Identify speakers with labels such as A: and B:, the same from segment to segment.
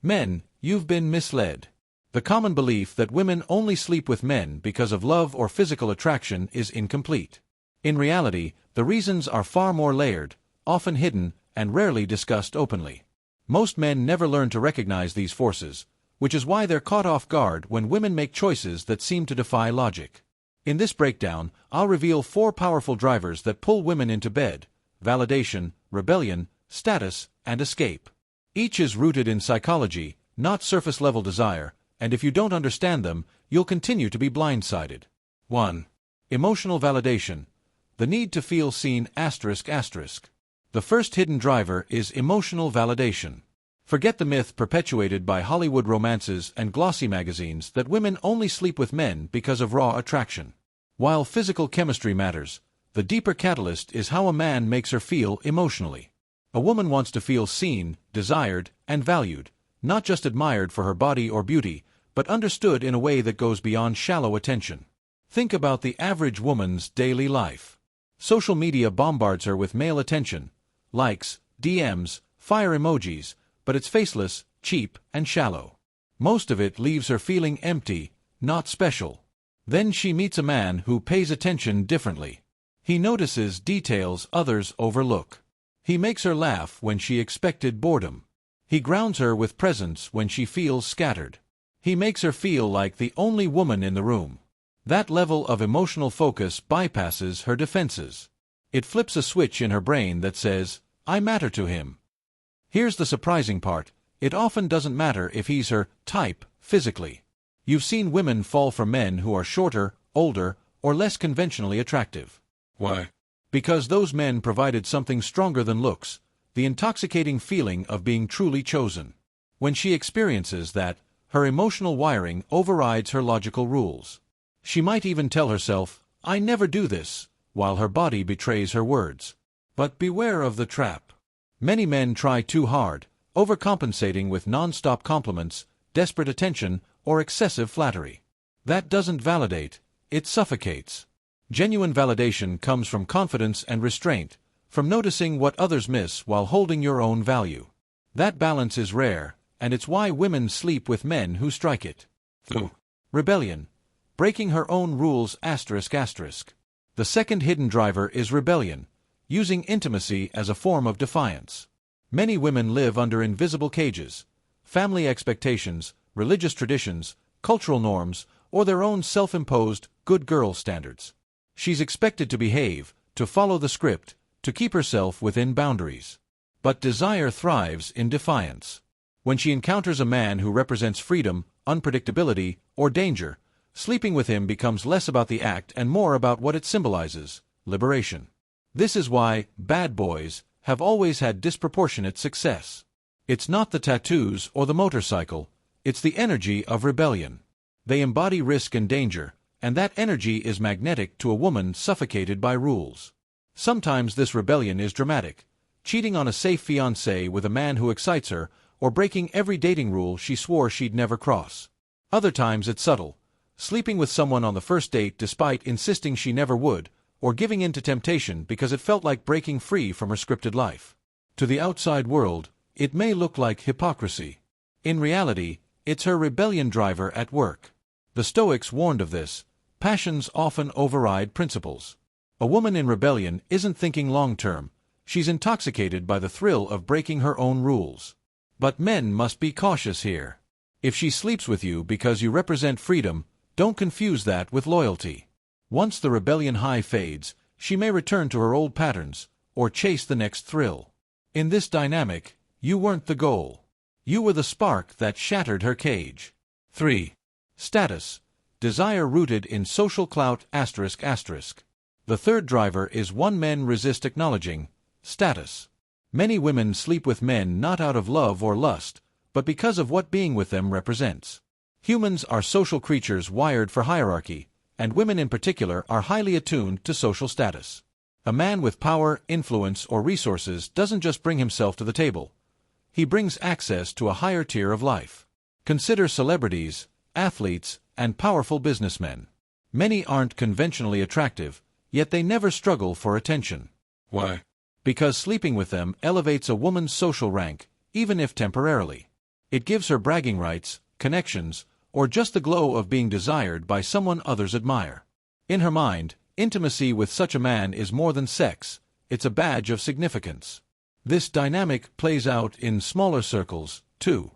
A: Men, you've been misled. The common belief that women only sleep with men because of love or physical attraction is incomplete. In reality, the reasons are far more layered, often hidden, and rarely discussed openly. Most men never learn to recognize these forces, which is why they're caught off guard when women make choices that seem to defy logic. In this breakdown, I'll reveal 4 powerful drivers that pull women into bed: validation, rebellion, status, and escape. Each is rooted in psychology, not surface-level desire, and if you don't understand them, you'll continue to be blindsided. 1. Emotional validation. The need to feel seen ***. The first hidden driver is emotional validation. Forget the myth perpetuated by Hollywood romances and glossy magazines that women only sleep with men because of raw attraction. While physical chemistry matters, the deeper catalyst is how a man makes her feel emotionally. A woman wants to feel seen, desired, and valued, not just admired for her body or beauty, but understood in a way that goes beyond shallow attention. Think about the average woman's daily life. Social media bombards her with male attention, likes, DMs, fire emojis, but it's faceless, cheap, and shallow. Most of it leaves her feeling empty, not special. Then she meets a man who pays attention differently. He notices details others overlook. He makes her laugh when she expected boredom. He grounds her with presence when she feels scattered. He makes her feel like the only woman in the room. That level of emotional focus bypasses her defenses. It flips a switch in her brain that says, "I matter to him." Here's the surprising part: it often doesn't matter if he's her type physically. You've seen women fall for men who are shorter, older, or less conventionally attractive.
B: Why?
A: Because those men provided something stronger than looks, the intoxicating feeling of being truly chosen. When she experiences that, her emotional wiring overrides her logical rules. She might even tell herself, "I never do this," while her body betrays her words. But beware of the trap. Many men try too hard, overcompensating with non-stop compliments, desperate attention, or excessive flattery. That doesn't validate, it suffocates. Genuine validation comes from confidence and restraint, from noticing what others miss while holding your own value. That balance is rare, and it's why women sleep with men who strike it.
B: 2.
A: Rebellion. Breaking her own rules ***. The second hidden driver is rebellion, using intimacy as a form of defiance. Many women live under invisible cages: family expectations, religious traditions, cultural norms, or their own self-imposed good girl standards. She's expected to behave, to follow the script, to keep herself within boundaries. But desire thrives in defiance. When she encounters a man who represents freedom, unpredictability, or danger, sleeping with him becomes less about the act and more about what it symbolizes: liberation. This is why bad boys have always had disproportionate success. It's not the tattoos or the motorcycle, it's the energy of rebellion. They embody risk and danger, and that energy is magnetic to a woman suffocated by rules. Sometimes this rebellion is dramatic: cheating on a safe fiancé with a man who excites her, or breaking every dating rule she swore she'd never cross. Other times it's subtle: sleeping with someone on the first date despite insisting she never would, or giving in to temptation because it felt like breaking free from her scripted life. To the outside world, it may look like hypocrisy. In reality, it's her rebellion driver at work. The Stoics warned of this: passions often override principles. A woman in rebellion isn't thinking long-term, she's intoxicated by the thrill of breaking her own rules. But men must be cautious here. If she sleeps with you because you represent freedom, don't confuse that with loyalty. Once the rebellion high fades, she may return to her old patterns, or chase the next thrill. In this dynamic, you weren't the goal. You were the spark that shattered her cage. 3. Status. Desire rooted in social clout ***. The third driver is one men resist acknowledging: status. Many women sleep with men not out of love or lust, but because of what being with them represents. Humans are social creatures wired for hierarchy, and women in particular are highly attuned to social status. A man with power, influence, or resources doesn't just bring himself to the table. He brings access to a higher tier of life. Consider celebrities, athletes, and powerful businessmen. Many aren't conventionally attractive, yet they never struggle for attention.
B: Why?
A: Because sleeping with them elevates a woman's social rank, even if temporarily. It gives her bragging rights, connections, or just the glow of being desired by someone others admire. In her mind, intimacy with such a man is more than sex, it's a badge of significance. This dynamic plays out in smaller circles, too.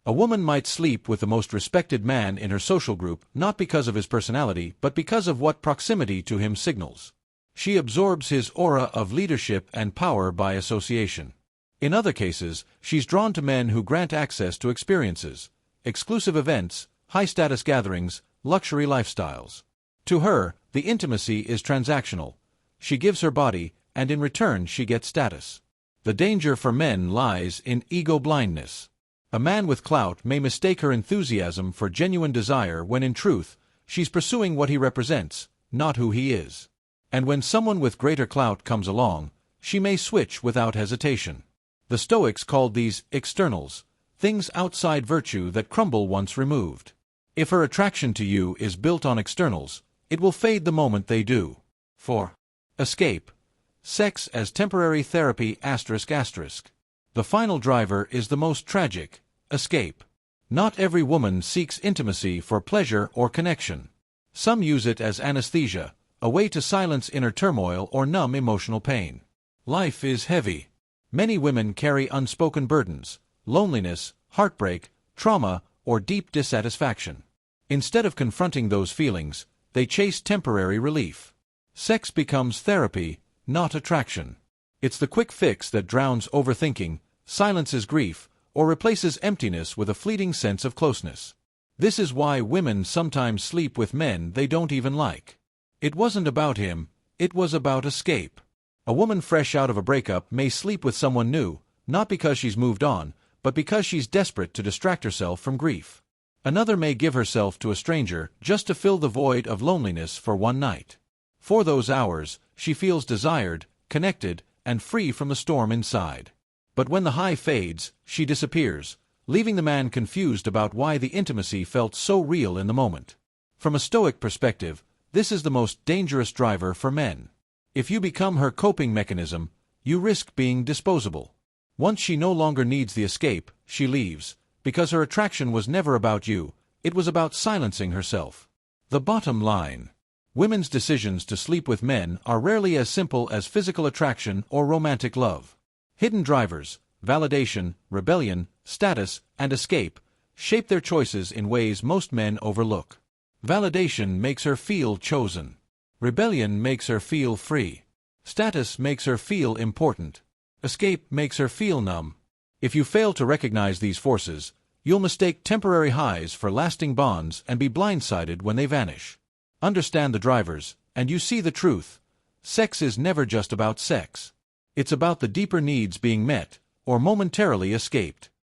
A: A woman might sleep with the most respected man in her social group not because of his personality but because of what proximity to him signals. She absorbs his aura of leadership and power by association. In other cases, she's drawn to men who grant access to experiences, exclusive events, high-status gatherings, luxury lifestyles. To her, the intimacy is transactional. She gives her body, and in return she gets status. The danger for men lies in ego blindness. A man with clout may mistake her enthusiasm for genuine desire when in truth, she's pursuing what he represents, not who he is. And when someone with greater clout comes along, she may switch without hesitation. The Stoics called these externals, things outside virtue that crumble once removed. If her attraction to you is built on externals, it will fade the moment they do. 4. Escape. Sex as temporary therapy ***. The final driver is the most tragic, escape. Not every woman seeks intimacy for pleasure or connection. Some use it as anesthesia, a way to silence inner turmoil or numb emotional pain. Life is heavy. Many women carry unspoken burdens, loneliness, heartbreak, trauma, or deep dissatisfaction. Instead of confronting those feelings, they chase temporary relief. Sex becomes therapy, not attraction. It's the quick fix that drowns overthinking, silences grief, or replaces emptiness with a fleeting sense of closeness. This is why women sometimes sleep with men they don't even like. It wasn't about him, it was about escape. A woman fresh out of a breakup may sleep with someone new, not because she's moved on, but because she's desperate to distract herself from grief. Another may give herself to a stranger just to fill the void of loneliness for one night. For those hours, she feels desired, connected, and free from the storm inside. But when the high fades, she disappears, leaving the man confused about why the intimacy felt so real in the moment. From a Stoic perspective, this is the most dangerous driver for men. If you become her coping mechanism, you risk being disposable. Once she no longer needs the escape, she leaves, because her attraction was never about you, it was about silencing herself. The bottom line. Women's decisions to sleep with men are rarely as simple as physical attraction or romantic love. Hidden drivers, validation, rebellion, status, and escape, shape their choices in ways most men overlook. Validation makes her feel chosen. Rebellion makes her feel free. Status makes her feel important. Escape makes her feel numb. If you fail to recognize these forces, you'll mistake temporary highs for lasting bonds and be blindsided when they vanish. Understand the drivers, and you see the truth. Sex is never just about sex. It's about the deeper needs being met, or momentarily escaped.